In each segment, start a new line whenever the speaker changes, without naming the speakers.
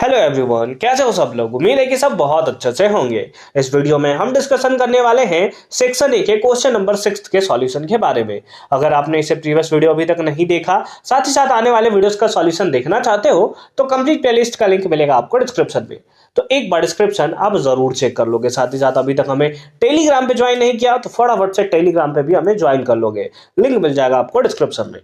Hello everyone, कैसे हो सब लोग। उम्मीद है कि सब बहुत अच्छे से होंगे। इस वीडियो में हम डिस्कशन करने वाले हैं सेक्शन ए के क्वेश्चन नंबर 6 के सॉल्यूशन के बारे में। अगर आपने इसे प्रीवियस वीडियो अभी तक नहीं देखा, साथ ही साथ आने वाले वीडियोस का सॉल्यूशन देखना चाहते हो तो कंप्लीट प्लेलिस्ट का लिंक मिलेगा आपको डिस्क्रिप्शन में। तो एक बार डिस्क्रिप्शन आप जरूर चेक कर लोगे। साथ ही साथ अभी तक हमें टेलीग्राम पे ज्वाइन नहीं किया तो फटाफट से टेलीग्राम पे भी हमें ज्वाइन कर लोगे, लिंक मिल जाएगा आपको डिस्क्रिप्शन में।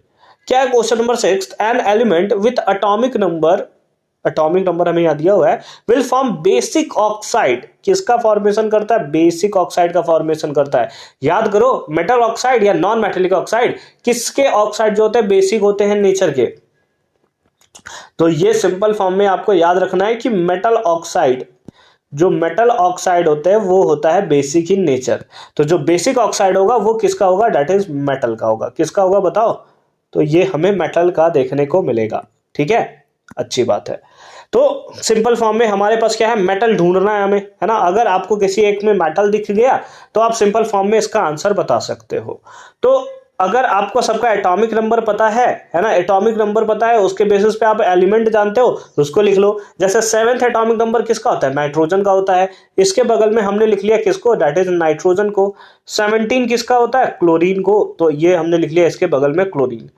क्या है question number 6, an element with atomic number हमें यहाँ दिया हुआ है विल फॉर्म बेसिक ऑक्साइड। किसका फॉर्मेशन करता है? बेसिक ऑक्साइड का फॉर्मेशन करता है। याद करो, मेटल ऑक्साइड या नॉन मेटेलिक ऑक्साइड, किसके ऑक्साइड जो होते हैं बेसिक होते हैं नेचर के। तो ये सिंपल फॉर्म में आपको याद रखना है कि मेटल ऑक्साइड, जो मेटल ऑक्साइड होते हैं वो होता है बेसिक इन नेचर। तो जो बेसिक ऑक्साइड होगा वो किसका होगा? दैट इज मेटल का होगा। किसका होगा बताओ? तो ये हमें मेटल का देखने को मिलेगा। ठीक है, अच्छी बात है। तो सिंपल फॉर्म में हमारे पास क्या है? मेटल ढूंढना है हमें, है ना। अगर आपको किसी एक में मेटल दिख गया तो आप सिंपल फॉर्म में इसका आंसर बता सकते हो। तो अगर आपको सबका एटॉमिक नंबर पता है ना, एटॉमिक नंबर पता है, उसके बेसिस पे आप एलिमेंट जानते हो तो उसको लिख लो। जैसे 7th एटॉमिक नंबर किसका होता है? नाइट्रोजन का होता है। इसके बगल में हमने लिख लिया किसको? दैट इज नाइट्रोजन को। 17 किसका होता है? क्लोरीन को। तो ये हमने लिख लिया इसके बगल में क्लोरीन।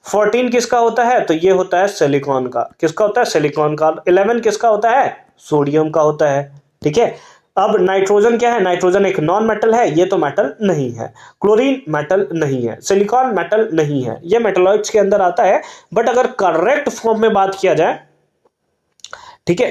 14 किसका होता है? तो ये होता है सिलिकॉन का। किसका होता है? सिलिकॉन का। 11 किसका होता है? सोडियम का होता है। ठीक है, अब नाइट्रोजन क्या है? नाइट्रोजन एक नॉन मेटल है, ये तो मेटल नहीं है। क्लोरीन मेटल नहीं है, सिलिकॉन मेटल नहीं है, ये मेटलॉइड्स के अंदर आता है। बट अगर करेक्ट फॉर्म में बात किया जाए, ठीक है,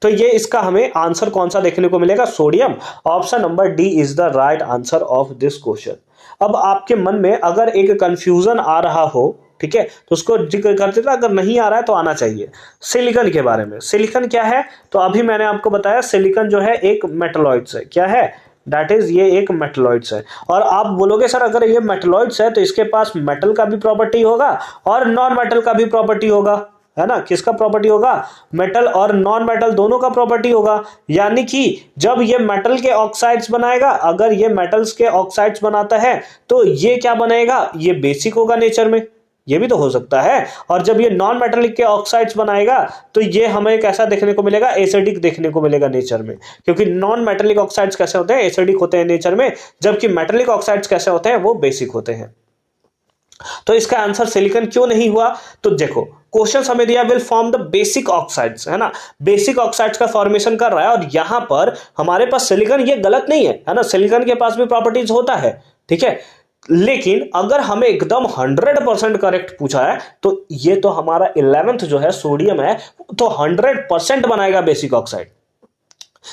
तो ये इसका हमें आंसर कौन सा देखने को मिलेगा? Sodium. Option number D is the right answer of this question. अब आपके मन में अगर एक कंफ्यूजन आ रहा हो, ठीक है, तो उसको जिक्र करते थे, अगर नहीं आ रहा है तो आना चाहिए। सिलिकॉन के बारे में, सिलिकॉन क्या है? तो अभी मैंने आपको बताया सिलिकॉन जो है एक मेटलॉइड्स है। क्या है? दैट इज ये एक मेटलॉइड्स है। और आप बोलोगे सर अगर ये मेटलॉइड्स है तो इसके पास मेटल का भी प्रॉपर्टी होगा और नॉन मेटल का भी प्रॉपर्टी होगा, है ना। किसका प्रॉपर्टी होगा? मेटल और नॉन मेटल दोनों का प्रॉपर्टी होगा। यानी कि जब ये मेटल के ऑक्साइड्स बनाएगा, अगर ये मेटल्स के ऑक्साइड्स बनाता है तो ये क्या बनेगा? ये बेसिक होगा नेचर में, ये भी तो हो सकता है। और जब ये नॉन मेटेलिक के ऑक्साइड्स बनाएगा तो ये हमें कैसा देखने को मिलेगा? एसिडिक देखने को मिलेगा नेचर में। क्योंकि नॉन मेटेलिक ऑक्साइड्स कैसे होते हैं? एसिडिक होते हैं नेचर में, जबकि मेटेलिक ऑक्साइड्स कैसे होते हैं? वो बेसिक होते हैं। तो इसका आंसर सिलिकॉन क्यों नहीं हुआ? तो देखो, क्वेश्चन हमें दिया will form the basic oxides, है ना। बेसिक ऑक्साइड्स का फॉर्मेशन कर रहा है और यहां पर हमारे पास सिलिकॉन, ये गलत नहीं है ना। सिलिकॉन के पास भी प्रॉपर्टीज होता है, ठीक है। लेकिन अगर हमें एकदम 100% करेक्ट पूछा है तो ये तो हमारा 11th जो है सोडियम है, तो 100% बनाएगा बेसिक ऑक्साइड।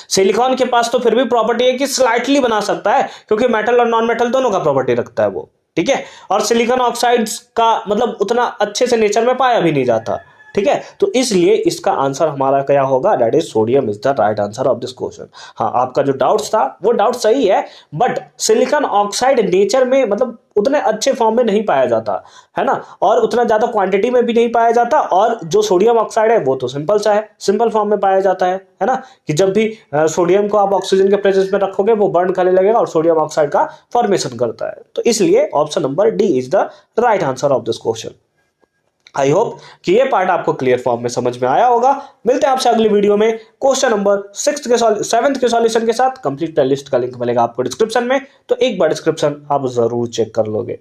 सिलिकॉन के पास तो फिर भी प्रॉपर्टी है कि स्लाइटली बना सकता है, क्योंकि मेटल और नॉन मेटल दोनों का प्रॉपर्टी रखता है वो, ठीक है। और सिलिकॉन ऑक्साइड्स का मतलब उतना अच्छे से नेचर में पाया भी नहीं जाता, ठीक है। तो इसलिए इसका आंसर हमारा क्या होगा? That is sodium is the right answer of this question. हाँ, आपका जो डाउट्स था वो डाउट सही है, बट सिलिकॉन ऑक्साइड नेचर में मतलब उतने अच्छे फॉर्म में नहीं पाया जाता, है ना, और उतना ज्यादा क्वांटिटी में भी नहीं पाया जाता। और जो सोडियम ऑक्साइड है वो तो सिंपल सा है, सिंपल फॉर्म में पाया जाता है ना, कि जब भी सोडियम को आप ऑक्सीजन के प्रेजेंस में रखोगे वो बर्न करने लगेगा और सोडियम ऑक्साइड का फॉर्मेशन करता है। तो इसलिए option number D is the right answer of this question. I hope कि ये पार्ट आपको क्लियर फॉर्म में समझ में आया होगा। मिलते हैं आपसे अगली वीडियो में क्वेश्चन नंबर 7th के सॉल्यूशन के साथ। कंप्लीट प्लेलिस्ट का लिंक मिलेगा आपको डिस्क्रिप्शन में, तो एक बार डिस्क्रिप्शन आप जरूर चेक कर लोगे।